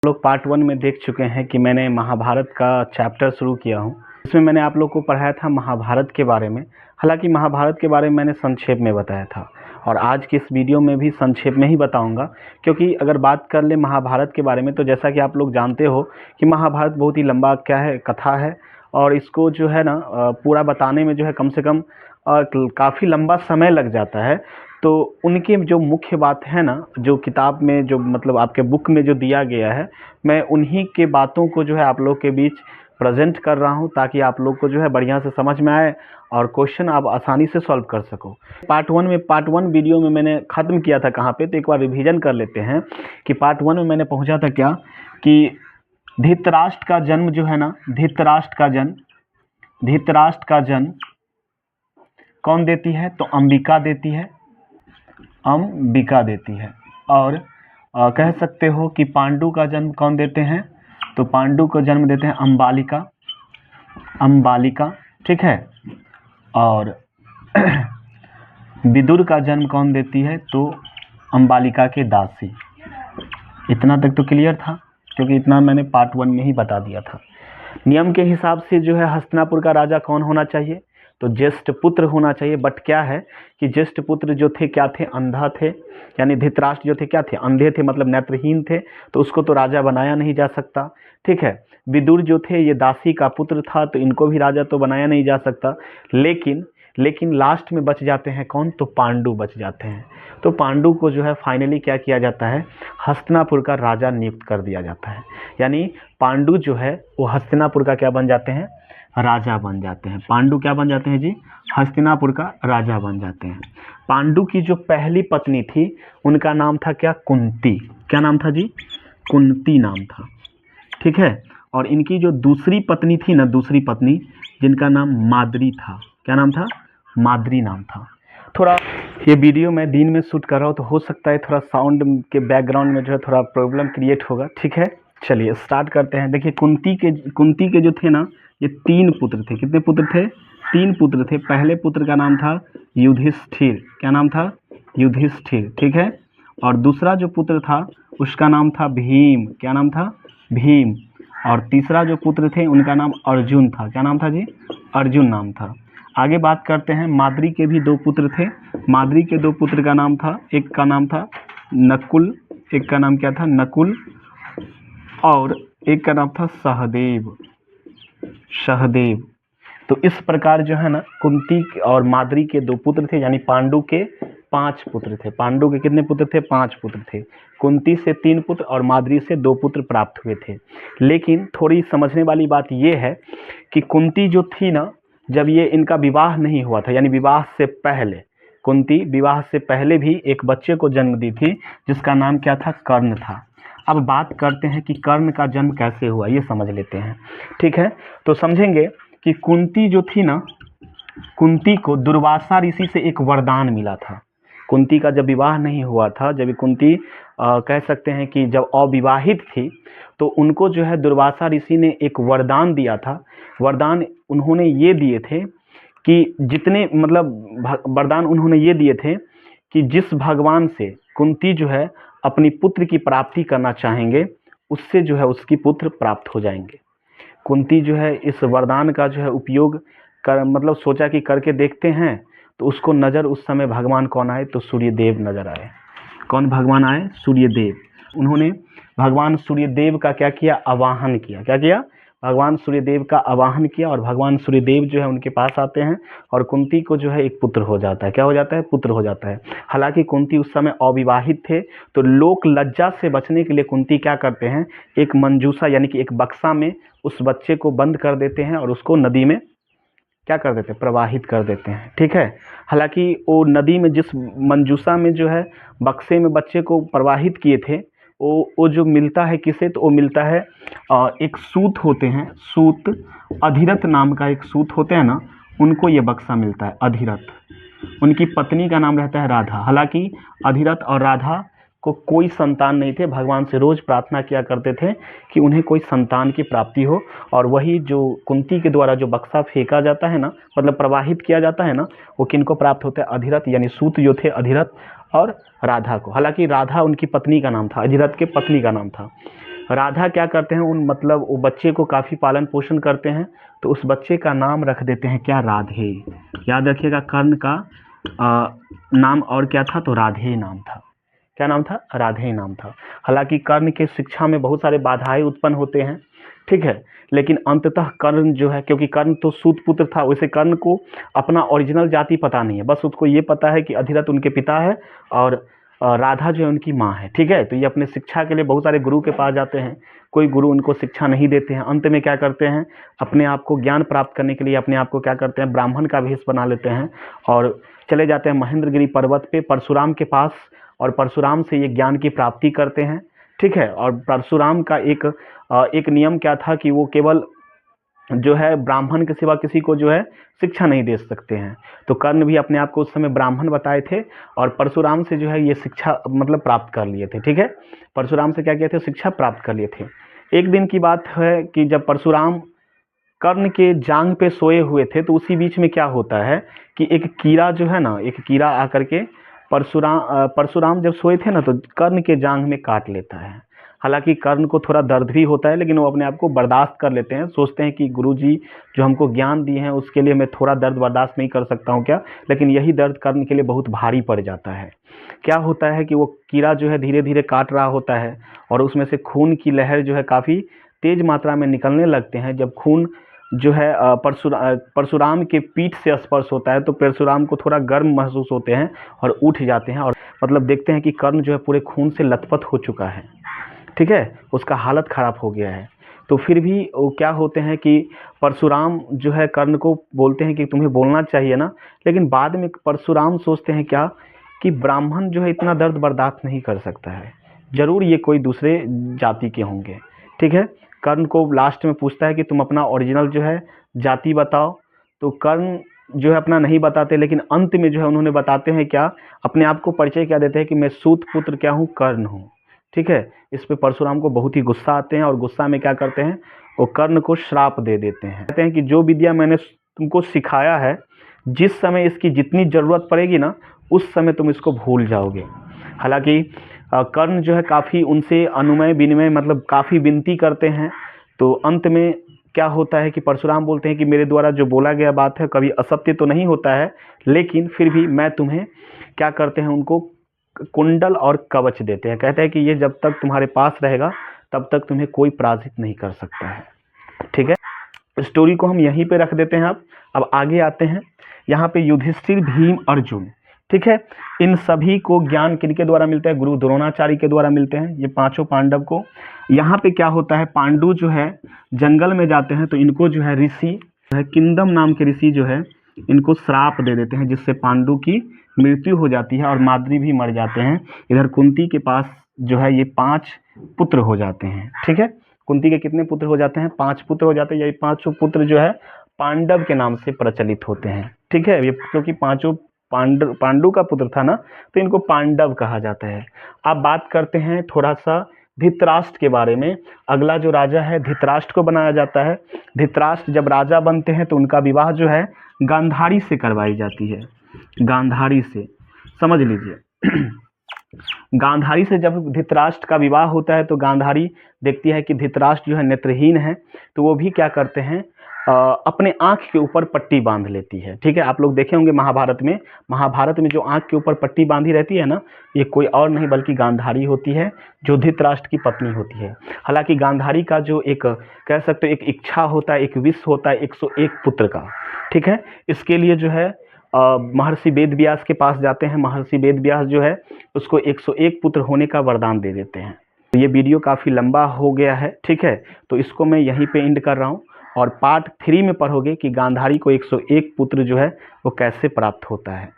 लोग पार्ट 1 में देख चुके हैं कि मैंने महाभारत का चैप्टर शुरू किया हूँ। इसमें मैंने आप लोग को पढ़ाया था महाभारत के बारे में। हालांकि महाभारत के बारे में मैंने संक्षेप में बताया था और आज की इस वीडियो में भी संक्षेप में ही बताऊंगा, क्योंकि अगर बात कर ले महाभारत के बारे में तो जैसा कि आप लोग जानते हो कि महाभारत बहुत ही लंबा कथा है और इसको जो है ना पूरा बताने में जो है कम से कम काफ़ी लंबा समय लग जाता है। तो उनके जो मुख्य बात है ना, जो किताब में जो मतलब आपके बुक में जो दिया गया है, मैं उन्हीं के बातों को जो है आप लोग के बीच प्रेजेंट कर रहा हूं ताकि आप लोग को जो है बढ़िया से समझ में आए और क्वेश्चन आप आसानी से सॉल्व कर सको। पार्ट 1 वीडियो में मैंने ख़त्म किया था कहाँ पे, तो एक बार रिवीजन कर लेते हैं कि पार्ट 1 में मैंने पहुँचा था क्या कि धृतराष्ट्र का जन्म जो है ना, धृतराष्ट्र का जन्म कौन देती है? तो अंबिका देती है, अंबिका देती है। और कह सकते हो कि पांडु का जन्म कौन देते हैं? तो पांडु को जन्म देते हैं अंबालिका, अंबालिका, ठीक है। और विदुर का जन्म कौन देती है? तो अंबालिका के दासी। इतना तक तो क्लियर था, क्योंकि इतना मैंने पार्ट 1 में ही बता दिया था। नियम के हिसाब से जो है हस्तिनापुर का राजा कौन होना चाहिए? तो ज्येष्ठ पुत्र होना चाहिए। बट क्या है कि ज्येष्ठ पुत्र जो थे क्या थे? अंधा थे, यानी धृतराष्ट्र जो थे क्या थे? अंधे थे, मतलब नेत्रहीन थे, तो उसको तो राजा बनाया नहीं जा सकता, ठीक है। विदुर जो थे ये दासी का पुत्र था, तो इनको भी राजा तो बनाया नहीं जा सकता। लेकिन लास्ट में बच जाते हैं कौन? तो पांडु बच जाते हैं। तो पांडु को जो है फाइनली क्या किया जाता है? हस्तिनापुर का राजा नियुक्त कर दिया जाता है। यानी पांडु जो है वो हस्तिनापुर का क्या बन जाते हैं? राजा बन जाते हैं। पांडु क्या बन जाते हैं जी? हस्तिनापुर का राजा बन जाते हैं। पांडु की जो पहली पत्नी थी उनका नाम था क्या? कुंती। क्या नाम था जी? कुंती नाम था, ठीक है। और इनकी जो दूसरी पत्नी थी ना, दूसरी पत्नी जिनका नाम माद्री था, क्या नाम था? माद्री नाम था। थोड़ा ये वीडियो मैं दिन में शूट कर रहा हूँ तो हो सकता है थोड़ा साउंड के बैकग्राउंड में जो है थोड़ा प्रॉब्लम क्रिएट होगा, ठीक है। चलिए स्टार्ट करते हैं। देखिए कुंती के जो थे ना, ये 3 पुत्र थे। कितने पुत्र थे? 3 पुत्र थे। पहले पुत्र का नाम था युधिष्ठिर। क्या नाम था? युधिष्ठिर, ठीक है। और दूसरा जो पुत्र था उसका नाम था भीम। क्या नाम था? भीम। और तीसरा जो पुत्र थे उनका नाम अर्जुन था। क्या नाम था जी? अर्जुन नाम था। आगे बात करते हैं। माद्री के भी 2 पुत्र थे। माद्री के 2 पुत्र का नाम था, एक का नाम था नकुल, एक का नाम क्या था? नकुल, और एक का नाम था सहदेव, सहदेव। तो इस प्रकार जो है ना कुंती और माद्री के 2 पुत्र थे, यानी पांडु के 5 पुत्र थे। पांडु के कितने पुत्र थे? 5 पुत्र थे। कुंती से 3 पुत्र और माद्री से 2 पुत्र प्राप्त हुए थे। लेकिन थोड़ी समझने वाली बात यह है कि कुंती जो थी ना, जब ये इनका विवाह नहीं हुआ था, यानी विवाह से पहले, कुंती विवाह से पहले भी एक बच्चे को जन्म दी थी जिसका नाम क्या था? कर्ण था। अब बात करते हैं कि कर्ण का जन्म कैसे हुआ, ये समझ लेते हैं, ठीक है। तो समझेंगे कि कुंती जो थी ना, कुंती को दुर्वासा ऋषि से एक वरदान मिला था। कुंती का जब विवाह नहीं हुआ था, जब कुंती कह सकते हैं कि जब अविवाहित थी, तो उनको जो है दुर्वासा ऋषि ने एक वरदान दिया था। वरदान उन्होंने ये दिए थे कि जितने मतलब वरदान उन्होंने ये दिए थे कि जिस भगवान से कुंती जो है अपनी पुत्र की प्राप्ति करना चाहेंगे, उससे जो है उसकी पुत्र प्राप्त हो जाएंगे। कुंती जो है इस वरदान का जो है उपयोग कर मतलब सोचा कि करके देखते हैं, तो उसको नज़र उस समय भगवान कौन आए? तो सूर्यदेव नज़र आए। कौन भगवान आए? सूर्यदेव। उन्होंने भगवान सूर्यदेव का क्या किया? आवाहन किया। क्या किया? भगवान सूर्यदेव का आवाहन किया और भगवान सूर्यदेव जो है उनके पास आते हैं और कुंती को जो है एक पुत्र हो जाता है। क्या हो जाता है? पुत्र हो जाता है। हालांकि कुंती उस समय अविवाहित थे, तो लोक लज्जा से बचने के लिए कुंती क्या करते हैं? एक मंजूसा यानी कि एक बक्सा में उस बच्चे को बंद कर देते हैं और उसको नदी में क्या कर देते हैं? प्रवाहित कर देते हैं, ठीक है। हालांकि वो नदी में जिस मंजूसा में जो है बक्से में बच्चे को प्रवाहित किए थे, वो जो मिलता है किसे? तो वो मिलता है एक सूत होते हैं, सूत, अधिरथ नाम का एक सूत होते हैं ना, उनको ये बक्सा मिलता है, अधिरथ। उनकी पत्नी का नाम रहता है राधा। हालांकि अधिरथ और राधा को कोई संतान नहीं थे। भगवान से रोज प्रार्थना किया करते थे कि उन्हें कोई संतान की प्राप्ति हो, और वही जो कुंती के द्वारा जो बक्सा फेंका जाता है ना, मतलब प्रवाहित किया जाता है ना, वो किनको प्राप्त होता है? अधिरथ, यानी सूत जो थे अधिरथ और राधा को। हालांकि राधा उनकी पत्नी का नाम था, अधिरथ के पत्नी का नाम था। राधा क्या करते हैं, उन मतलब वो बच्चे को काफ़ी पालन पोषण करते हैं, तो उस बच्चे का नाम रख देते हैं क्या, राधे। याद रखिएगा, कर्ण का नाम और क्या था, तो राधे ही नाम था। क्या नाम था, राधे ही नाम था। हालांकि कर्ण के शिक्षा में बहुत सारे बाधाएं उत्पन्न होते हैं, ठीक है, लेकिन अंततः कर्ण जो है, क्योंकि कर्ण तो सूत पुत्र था, वैसे कर्ण को अपना ओरिजिनल जाति पता नहीं है, बस उसको ये पता है कि अधिरथ उनके पिता है और राधा जो है उनकी माँ है, ठीक है। तो ये अपने शिक्षा के लिए बहुत सारे गुरु के पास जाते हैं, कोई गुरु उनको शिक्षा नहीं देते हैं। अंत में क्या करते हैं, अपने आप को ज्ञान प्राप्त करने के लिए अपने आप को क्या करते हैं, ब्राह्मण का भेष बना लेते हैं और चले जाते हैं महेंद्रगिरी पर्वत पे परशुराम के पास, और परशुराम से ये ज्ञान की प्राप्ति करते हैं, ठीक है। और परशुराम का एक नियम क्या था कि वो केवल जो है ब्राह्मण के सिवा किसी को जो है शिक्षा नहीं दे सकते हैं। तो कर्ण भी अपने आप को उस समय ब्राह्मण बताए थे और परशुराम से जो है ये शिक्षा मतलब प्राप्त कर लिए थे, ठीक है। परशुराम से क्या किए थे, शिक्षा प्राप्त कर लिए थे। एक दिन की बात है कि जब परशुराम कर्ण के जांग पे सोए हुए थे, तो उसी बीच में क्या होता है कि एक कीड़ा जो है ना, एक कीड़ा आकर के परशुराम जब सोए थे ना, तो कर्ण के जांग में काट लेता है। हालांकि कर्ण को थोड़ा दर्द भी होता है, लेकिन वो अपने आप को बर्दाश्त कर लेते हैं, सोचते हैं कि गुरुजी जो हमको ज्ञान दिए हैं उसके लिए मैं थोड़ा दर्द बर्दाश्त नहीं कर सकता हूँ क्या, लेकिन यही दर्द कर्ण के लिए बहुत भारी पड़ जाता है। क्या होता है कि वो कीड़ा जो है धीरे धीरे काट रहा होता है और उसमें से खून की लहर जो है काफ़ी तेज मात्रा में निकलने लगते हैं। जब खून जो है परशुराम के पीठ से स्पर्श होता है, तो परशुराम को थोड़ा गर्म महसूस होते हैं और उठ जाते हैं, और मतलब देखते हैं कि कर्ण जो है पूरे खून से लथपथ हो चुका है, ठीक है, उसका हालत ख़राब हो गया है। तो फिर भी वो क्या होते हैं कि परशुराम जो है कर्ण को बोलते हैं कि तुम्हें बोलना चाहिए ना, लेकिन बाद में परशुराम सोचते हैं क्या कि ब्राह्मण जो है इतना दर्द बर्दाश्त नहीं कर सकता है, ज़रूर ये कोई दूसरे जाति के होंगे, ठीक है। कर्ण को लास्ट में पूछता है कि तुम अपना ओरिजिनल जो है जाति बताओ, तो कर्ण जो है अपना नहीं बताते, लेकिन अंत में जो है उन्होंने बताते हैं क्या, अपने आप को परिचय क्या देते हैं कि मैं सूत पुत्र क्या हूँ, कर्ण हूँ, ठीक है। इस पे परशुराम को बहुत ही गुस्सा आते हैं और गुस्सा में क्या करते हैं, वो कर्ण को श्राप दे देते हैं। कहते हैं कि जो विद्या मैंने तुमको सिखाया है, जिस समय इसकी जितनी ज़रूरत पड़ेगी ना, उस समय तुम इसको भूल जाओगे। हालांकि कर्ण जो है काफ़ी उनसे अनुमय विनिमय मतलब काफ़ी विनती करते हैं, तो अंत में क्या होता है कि परशुराम बोलते हैं कि मेरे द्वारा जो बोला गया बात है कभी असत्य तो नहीं होता है, लेकिन फिर भी मैं तुम्हें क्या करते हैं, उनको कुंडल और कवच देते हैं। कहते हैं कि ये जब तक तुम्हारे पास रहेगा तब तक तुम्हें कोई पराजित नहीं कर सकता है, ठीक है। स्टोरी को हम यहीं पे रख देते हैं। अब आगे आते हैं, यहाँ पे युधिष्ठिर, भीम, अर्जुन, ठीक है, इन सभी को ज्ञान किनके द्वारा मिलता है, गुरु द्रोणाचार्य के द्वारा मिलते हैं, ये पांचों पांडव को। यहाँ पे क्या होता है, पांडु जो है जंगल में जाते हैं, तो इनको जो है ऋषि किंदम नाम के ऋषि जो है इनको श्राप दे देते हैं, जिससे पांडु की मृत्यु हो जाती है और माद्री भी मर जाते हैं। इधर कुंती के पास जो है ये 5 पुत्र हो जाते हैं, ठीक है। कुंती के कितने पुत्र हो जाते हैं, 5 पुत्र हो जाते हैं। ये 5 पुत्र जो है पांडव के नाम से प्रचलित होते हैं, ठीक है। ये क्योंकि पांचों पांडु का पुत्र था ना, तो इनको पांडव कहा जाता है। अब बात करते हैं थोड़ा सा धृतराष्ट्र के बारे में। अगला जो राजा है धृतराष्ट्र को बनाया जाता है। धृतराष्ट्र जब राजा बनते हैं तो उनका विवाह जो है गांधारी से करवाई जाती है, गांधारी से, समझ लीजिए। गांधारी से जब धृतराष्ट्र का विवाह होता है तो गांधारी देखती है कि धृतराष्ट्र जो है नेत्रहीन है, तो वो भी क्या करते हैं, अपने आँख के ऊपर पट्टी बांध लेती है, ठीक है। आप लोग देखे होंगे महाभारत में जो आँख के ऊपर पट्टी बांधी रहती है ना, ये कोई और नहीं बल्कि गांधारी होती है, जो धृतराष्ट्र की पत्नी होती है। हालांकि गांधारी का जो एक कह सकते हो एक इच्छा होता है, एक विश होता है 101 पुत्र का, ठीक है। इसके लिए जो है महर्षि वेद व्यास के पास जाते हैं। महर्षि वेद व्यास जो है उसको 101 पुत्र होने का वरदान दे देते हैं। तो ये वीडियो काफ़ी लंबा हो गया है, ठीक है, तो इसको मैं यहीं पे एंड कर रहा हूँ, और पार्ट 3 में पढ़ोगे कि गांधारी को 101 पुत्र जो है वो कैसे प्राप्त होता है।